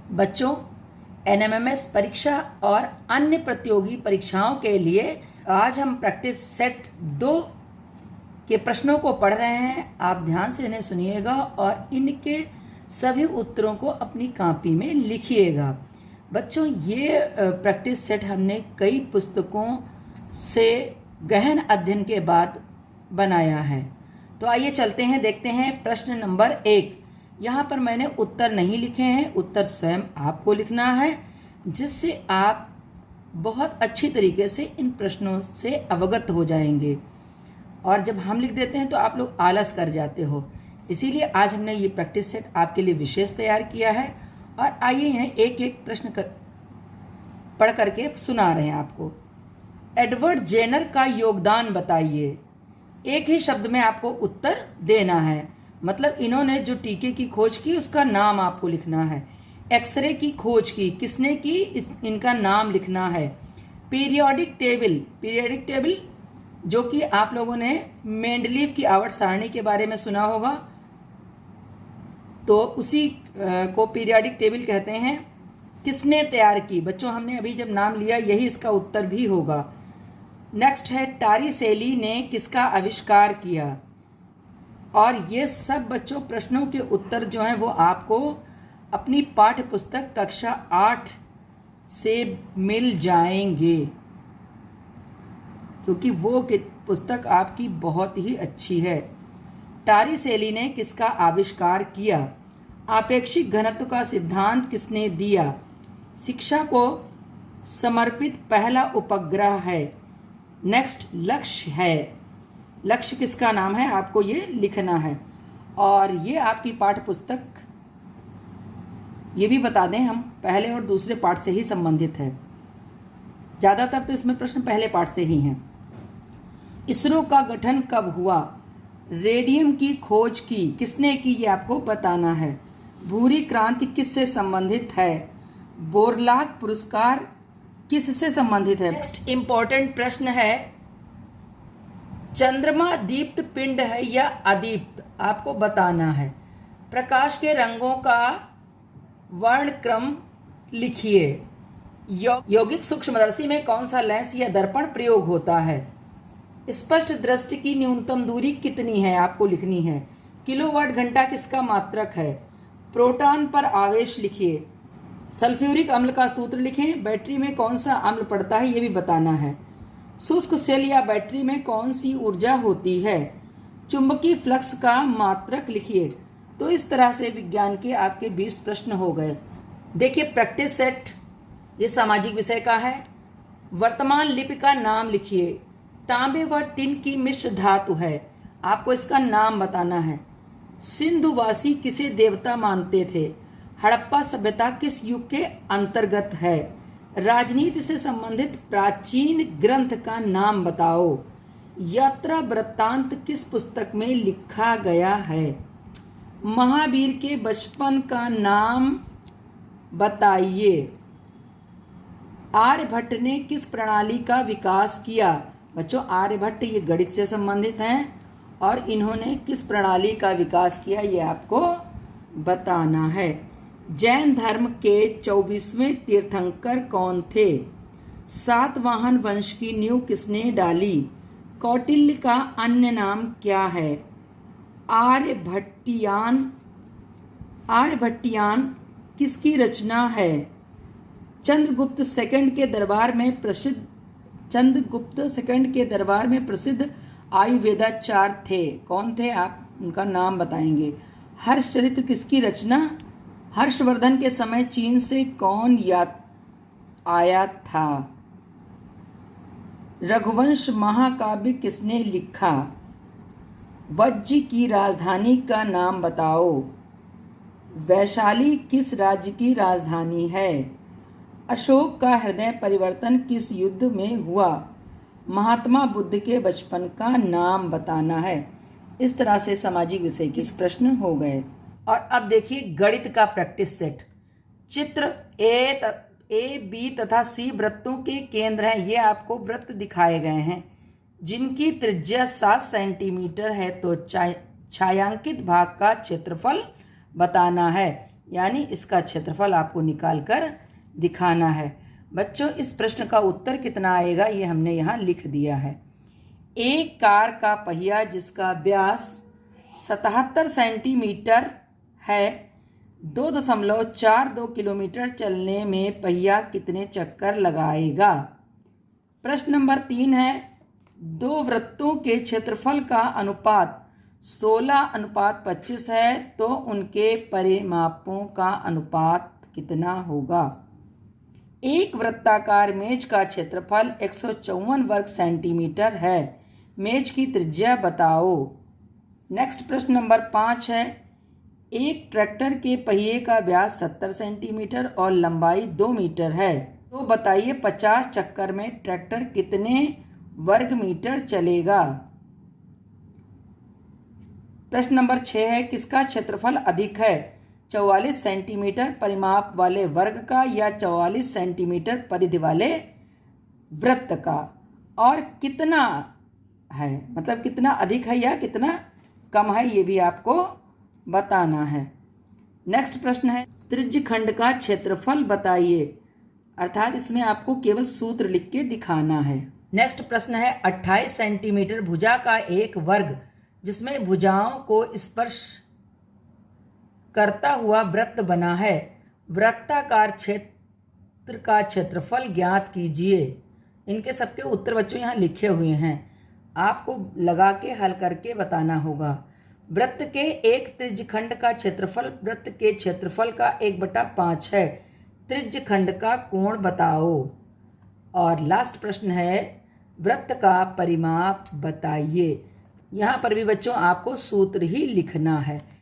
बच्चों, एनएमएमएस परीक्षा और अन्य प्रतियोगी परीक्षाओं के लिए आज हम प्रैक्टिस सेट 2 के प्रश्नों को पढ़ रहे हैं। आप ध्यान से इन्हें सुनिएगा और इनके सभी उत्तरों को अपनी कॉपी में लिखिएगा। बच्चों, ये प्रैक्टिस सेट हमने कई पुस्तकों से गहन अध्ययन के बाद बनाया है। तो आइए चलते हैं, देखते हैं प्रश्न नंबर 1। यहाँ पर मैंने उत्तर नहीं लिखे हैं, उत्तर स्वयं आपको लिखना है, जिससे आप बहुत अच्छी तरीके से इन प्रश्नों से अवगत हो जाएंगे। और जब हम लिख देते हैं तो आप लोग आलस कर जाते हो, इसीलिए आज हमने ये प्रैक्टिस सेट आपके लिए विशेष तैयार किया है। और आइए यहाँ एक एक प्रश्न पढ़ करके सुना रहे हैं आपको। एडवर्ड जेनर का योगदान बताइए। एक ही शब्द में आपको उत्तर देना है, मतलब इन्होंने जो टीके की खोज की उसका नाम आपको लिखना है। एक्सरे की खोज की किसने की, इनका नाम लिखना है। पीरियोडिक टेबल जो कि आप लोगों ने मेंडलीव की आवर्त सारणी के बारे में सुना होगा, तो उसी को पीरियोडिक टेबल कहते हैं। किसने तैयार की? बच्चों, हमने अभी जब नाम लिया यही इसका उत्तर भी होगा। नेक्स्ट है टारिसेली ने किसका आविष्कार किया। और ये सब बच्चों प्रश्नों के उत्तर जो हैं वो आपको अपनी पाठ्य पुस्तक कक्षा 8 से मिल जाएंगे, क्योंकि वो पुस्तक आपकी बहुत ही अच्छी है। टारिसेली ने किसका आविष्कार किया। आपेक्षिक घनत्व का सिद्धांत किसने दिया। शिक्षा को समर्पित पहला उपग्रह है। नेक्स्ट लक्ष्य है। लक्ष्य किसका नाम है, आपको ये लिखना है। और ये आपकी पाठ्य पुस्तक, ये भी बता दें, हम पहले और दूसरे पाठ से ही संबंधित है। ज़्यादातर तो इसमें प्रश्न पहले पाठ से ही हैं। इसरो का गठन कब हुआ। रेडियम की खोज की किसने की, ये आपको बताना है। भूरी क्रांति किससे संबंधित है। बोरलाग पुरस्कार किससे संबंधित है। नेक्स्ट इंपॉर्टेंट प्रश्न है, चंद्रमा दीप्त पिंड है या अदीप्त, आपको बताना है। प्रकाश के रंगों का वर्णक्रम लिखिए। यौगिक सूक्ष्मदर्शी में कौन सा लेंस या दर्पण प्रयोग होता है। स्पष्ट दृष्टि की न्यूनतम दूरी कितनी है, आपको लिखनी है। किलोवाट घंटा किसका मात्रक है। प्रोटॉन पर आवेश लिखिए। सल्फ्यूरिक अम्ल का सूत्र लिखें। बैटरी में कौन सा अम्ल पड़ता है, ये भी बताना है। शुष्क सेल या बैटरी में कौन सी ऊर्जा होती है। चुंबकीय फ्लक्स का मात्रक लिखिए। तो इस तरह से विज्ञान के आपके 20 प्रश्न हो गए। देखिए प्रैक्टिस सेट ये सामाजिक विषय का है। वर्तमान लिपि का नाम लिखिए। तांबे व टिन की मिश्र धातु है, आपको इसका नाम बताना है। सिंधुवासी किसे देवता मानते थे। हड़प्पा सभ्यता किस युग के अंतर्गत है। राजनीति से संबंधित प्राचीन ग्रंथ का नाम बताओ। यात्रा वृत्तांत किस पुस्तक में लिखा गया है। महावीर के बचपन का नाम बताइए। आर्यभट्ट ने किस प्रणाली का विकास किया। बच्चों, आर्यभट्ट ये गणित से संबंधित हैं और इन्होंने किस प्रणाली का विकास किया ये आपको बताना है। जैन धर्म के 24वें तीर्थंकर कौन थे। सातवाहन वंश की नींव किसने डाली। कौटिल्य का अन्य नाम क्या है। आर्यभट्टियान किसकी रचना है। चंद्रगुप्त सेकंड के दरबार में प्रसिद्ध आयुर्वेदाचार्य थे, कौन थे, आप उनका नाम बताएंगे। हर्षचरित्र किसकी रचना। हर्षवर्धन के समय चीन से कौन आया था। रघुवंश महाकाव्य किसने लिखा। वज्र की राजधानी का नाम बताओ। वैशाली किस राज्य की राजधानी है। अशोक का हृदय परिवर्तन किस युद्ध में हुआ। महात्मा बुद्ध के बचपन का नाम बताना है। इस तरह से सामाजिक विषय के प्रश्न हो गए। और अब देखिए गणित का प्रैक्टिस सेट। चित्र ए बी तथा सी वृत्तों के केंद्र हैं। ये आपको वृत्त दिखाए गए हैं जिनकी त्रिज्या 7 सेंटीमीटर है। तो छायांकित भाग का क्षेत्रफल बताना है। यानी इसका क्षेत्रफल आपको निकाल कर दिखाना है। बच्चों, इस प्रश्न का उत्तर कितना आएगा ये हमने यहाँ लिख दिया है। एक कार का पहिया जिसका व्यास 77 सेंटीमीटर है 2.42 किलोमीटर चलने में पहिया कितने चक्कर लगाएगा। प्रश्न नंबर 3 है, दो वृत्तों के क्षेत्रफल का अनुपात 16:25 है तो उनके परिमापों का अनुपात कितना होगा। एक वृत्ताकार मेज का क्षेत्रफल 154 वर्ग सेंटीमीटर है। मेज की त्रिज्या बताओ। नेक्स्ट प्रश्न नंबर 5 है, एक ट्रैक्टर के पहिए का व्यास 70 सेंटीमीटर और लंबाई 2 मीटर है, तो बताइए 50 चक्कर में ट्रैक्टर कितने वर्ग मीटर चलेगा। प्रश्न नंबर 6 है, किसका क्षेत्रफल अधिक है, 44 सेंटीमीटर परिमाप वाले वर्ग का या 44 सेंटीमीटर परिधि वाले वृत्त का, और कितना है, मतलब कितना अधिक है या कितना कम है, ये भी आपको बताना है। नेक्स्ट प्रश्न है, त्रिज्यखंड का क्षेत्रफल बताइए, अर्थात इसमें आपको केवल सूत्र लिख के दिखाना है। नेक्स्ट प्रश्न है, 28 सेंटीमीटर भुजा का एक वर्ग जिसमें भुजाओं को स्पर्श करता हुआ वृत्त बना है, वृत्ताकार क्षेत्र का क्षेत्रफल ज्ञात कीजिए। इनके सबके उत्तर बच्चों यहाँ लिखे हुए हैं, आपको लगा के हल करके बताना होगा। वृत्त के एक त्रिज्यखंड का क्षेत्रफल वृत्त के क्षेत्रफल का 1/5 है। त्रिज्यखंड का कोण बताओ। और लास्ट प्रश्न है, वृत्त का परिमाप बताइए। यहाँ पर भी बच्चों आपको सूत्र ही लिखना है।